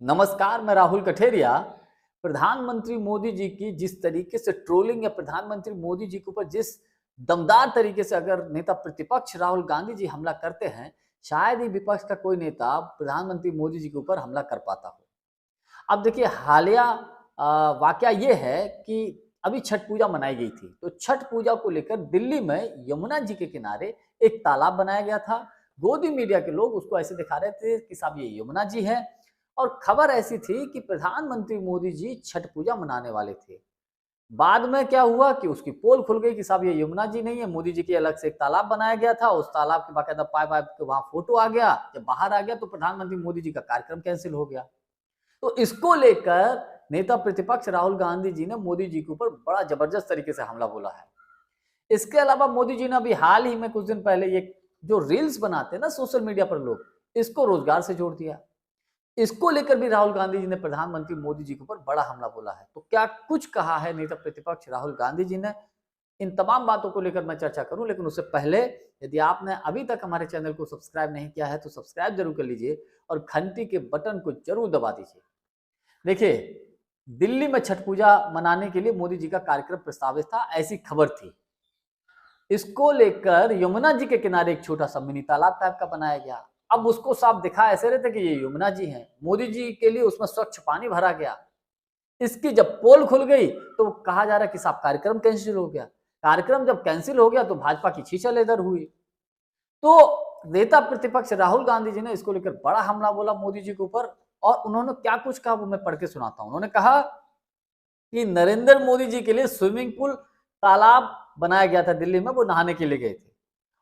नमस्कार, मैं राहुल कठेरिया। प्रधानमंत्री मोदी जी की जिस तरीके से ट्रोलिंग या प्रधानमंत्री मोदी जी के ऊपर जिस दमदार तरीके से अगर नेता प्रतिपक्ष राहुल गांधी जी हमला करते हैं, शायद ही विपक्ष का कोई नेता प्रधानमंत्री मोदी जी के ऊपर हमला कर पाता हो। अब देखिए हालिया वाकया ये है कि अभी छठ पूजा मनाई गई थी, तो छठ पूजा को लेकर दिल्ली में यमुना जी के किनारे एक तालाब बनाया गया था। गोदी मीडिया के लोग उसको ऐसे दिखा रहे थे कि साहब ये यमुना जी है, और खबर ऐसी थी कि प्रधानमंत्री मोदी जी छठ पूजा मनाने वाले थे। बाद में क्या हुआ कि उसकी पोल खुल गई कि साहब ये यमुना जी नहीं है, मोदी जी के अलग से एक तालाब बनाया गया था, उस तालाब के बाकायदा पाइप वाइप के वहां फोटो आ गया। जब बाहर आ गया तो प्रधानमंत्री मोदी जी का कार्यक्रम कैंसिल हो गया। तो इसको लेकर नेता प्रतिपक्ष राहुल गांधी जी ने मोदी जी के ऊपर बड़ा जबरदस्त तरीके से हमला बोला है। इसके अलावा मोदी जी ने अभी हाल ही में कुछ दिन पहले ये जो रील्स बनाते हैं ना सोशल मीडिया पर लोग, इसको रोजगार से जोड़ दिया। इसको लेकर भी राहुल गांधी जी ने प्रधानमंत्री मोदी जी के ऊपर बड़ा हमला बोला है। तो क्या कुछ कहा है नेता प्रतिपक्ष राहुल गांधी जी ने, इन तमाम बातों को लेकर मैं चर्चा करूं, लेकिन उससे पहले यदि आपने अभी तक हमारे चैनल को सब्सक्राइब नहीं किया है तो सब्सक्राइब जरूर कर लीजिए और घंटी के बटन को जरूर दबा दीजिए। देखिए, दिल्ली में छठ पूजा मनाने के लिए मोदी जी का कार्यक्रम प्रस्तावित था, ऐसी खबर थी। इसको लेकर यमुना जी के किनारे एक छोटा सा मिनी तालाब टाइप का बनाया गया। अब उसको साफ दिखा ऐसे रहे थे कि ये यमुना जी हैं। मोदी जी के लिए उसमें स्वच्छ पानी भरा गया। इसकी जब पोल खुल गई तो कहा जा रहा है कि साहब कार्यक्रम कैंसिल हो गया। कार्यक्रम जब कैंसिल हो गया तो भाजपा की छीछल इधर हुई। तो नेता प्रतिपक्ष राहुल गांधी जी ने इसको लेकर बड़ा हमला बोला मोदी जी के ऊपर, और उन्होंने क्या कुछ कहा वो मैं पढ़ के सुनाता हूं। उन्होंने कहा कि नरेंद्र मोदी जी के लिए स्विमिंग पूल तालाब बनाया गया था दिल्ली में, वो नहाने के लिए गए थे।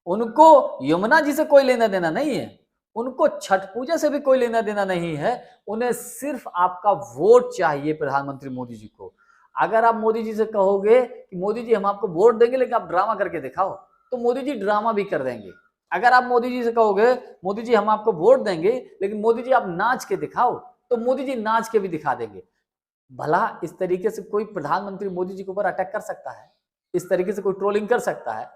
उनको यमुना जी से कोई लेना देना नहीं है, उनको छठ पूजा से भी कोई लेना देना नहीं है। उन्हें सिर्फ आपका वोट चाहिए प्रधानमंत्री मोदी जी को। अगर आप मोदी जी से कहोगे कि मोदी जी हम आपको वोट देंगे लेकिन आप ड्रामा करके दिखाओ, तो मोदी जी ड्रामा भी कर देंगे। अगर आप मोदी जी से कहोगे मोदी जी हम आपको वोट देंगे लेकिन मोदी जी आप नाच के दिखाओ, तो मोदी जी नाच के भी दिखा देंगे। भला इस तरीके से कोई प्रधानमंत्री मोदी जी के ऊपर अटैक कर सकता है? इस तरीके से कोई ट्रोलिंग कर सकता है?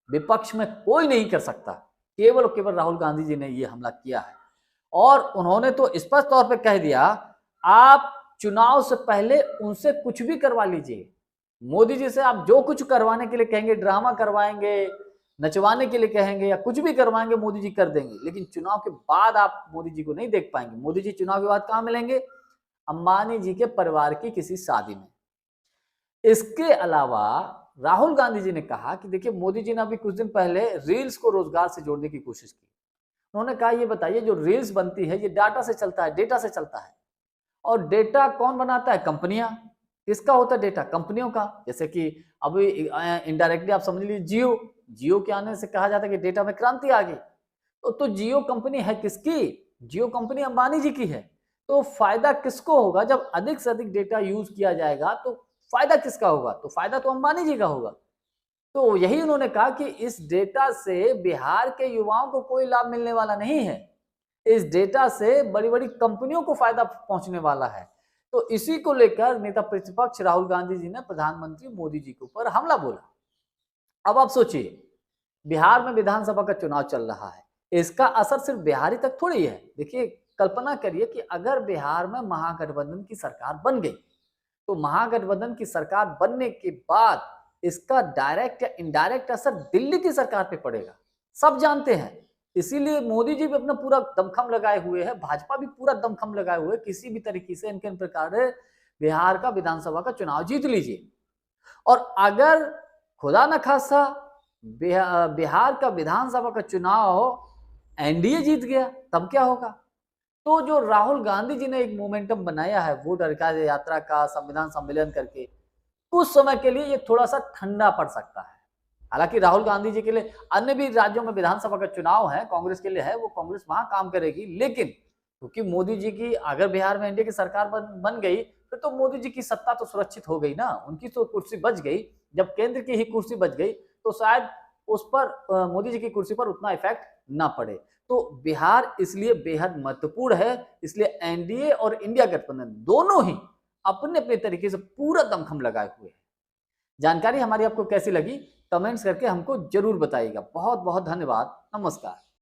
विपक्ष में कोई नहीं कर सकता। केवल और केवल राहुल गांधी जी ने यह हमला किया है, और उन्होंने तो स्पष्ट तौर पे कह दिया, आप चुनाव से पहले उनसे कुछ भी करवा लीजिए। मोदी जी से आप जो कुछ करवाने के लिए कहेंगे, ड्रामा करवाएंगे, नचवाने के लिए कहेंगे या कुछ भी करवाएंगे, मोदी जी कर देंगे। लेकिन चुनाव के बाद आप मोदी जी को नहीं देख पाएंगे। मोदी जी चुनाव के बाद कहां मिलेंगे? अंबानी जी के परिवार की किसी शादी में। इसके अलावा राहुल गांधी जी ने कहा कि देखिए, मोदी जी ने अभी कुछ दिन पहले रील्स को रोजगार से जोड़ने की कोशिश की। उन्होंने कहा ये बताइए, जो रील्स बनती है ये डाटा से चलता है, डेटा से चलता है, और डेटा कौन बनाता है? कंपनियां। किसका होता है डेटा? कंपनियों का। जैसे कि अभी इनडायरेक्टली आप समझ लीजिए, जियो के आने से कहा जाता है कि डेटा में क्रांति आ गई। तो जियो कंपनी है किसकी? जियो कंपनी अंबानी जी की है। तो फायदा किसको होगा? जब अधिक से अधिक डेटा यूज किया जाएगा तो फायदा किसका होगा? तो फायदा तो अंबानी जी का होगा। तो यही उन्होंने कहा कि इस डेटा से बिहार के युवाओं को कोई लाभ मिलने वाला नहीं है। इस डेटा से बड़ी बड़ी कंपनियों को फायदा पहुंचने वाला है। तो इसी को लेकर नेता प्रतिपक्ष राहुल गांधी जी ने प्रधानमंत्री मोदी जी के ऊपर हमला बोला। अब आप सोचिए, बिहार में विधानसभा का चुनाव चल रहा है, इसका असर सिर्फ बिहारी तक थोड़ी है। देखिए, कल्पना करिए कि अगर बिहार में महागठबंधन की सरकार बन गई, तो महागठबंधन की सरकार बनने के बाद इसका डायरेक्ट या इनडायरेक्ट असर दिल्ली की सरकार पे पड़ेगा। सब जानते हैं। इसीलिए मोदी जी भी अपना पूरा दमखम लगाए हुए है, भाजपा भी पूरा दमखम लगाए हुए है, किसी भी तरीके से इनके प्रकार बिहार का विधानसभा का चुनाव जीत लीजिए। और अगर खुदा न खासा बिहार का विधानसभा का चुनाव एनडीए जीत गया, तब क्या होगा? तो जो राहुल गांधी जी ने एक मोमेंटम बनाया है वोट अधिकार यात्रा का, संविधान सम्मेलन करके, कुछ समय के लिए ये थोड़ा सा ठंडा पड़ सकता है। हालांकि राहुल गांधी जी के लिए अन्य भी राज्यों में विधानसभा का चुनाव है, कांग्रेस के लिए है, वो कांग्रेस वहां काम करेगी। लेकिन क्योंकि मोदी जी की अगर बिहार में एनडीए की सरकार बन गई, फिर तो मोदी जी की सत्ता तो सुरक्षित हो गई ना, उनकी तो कुर्सी बच गई। जब केंद्र की ही कुर्सी बच गई तो शायद उस पर मोदी जी की कुर्सी पर उतना इफेक्ट ना पड़े। तो बिहार इसलिए बेहद महत्वपूर्ण है। इसलिए एनडीए और इंडिया गठबंधन दोनों ही अपने अपने तरीके से पूरा दमखम लगाए हुए हैं। जानकारी हमारी आपको कैसी लगी, कमेंट्स करके हमको जरूर बताइएगा। बहुत बहुत धन्यवाद। नमस्कार।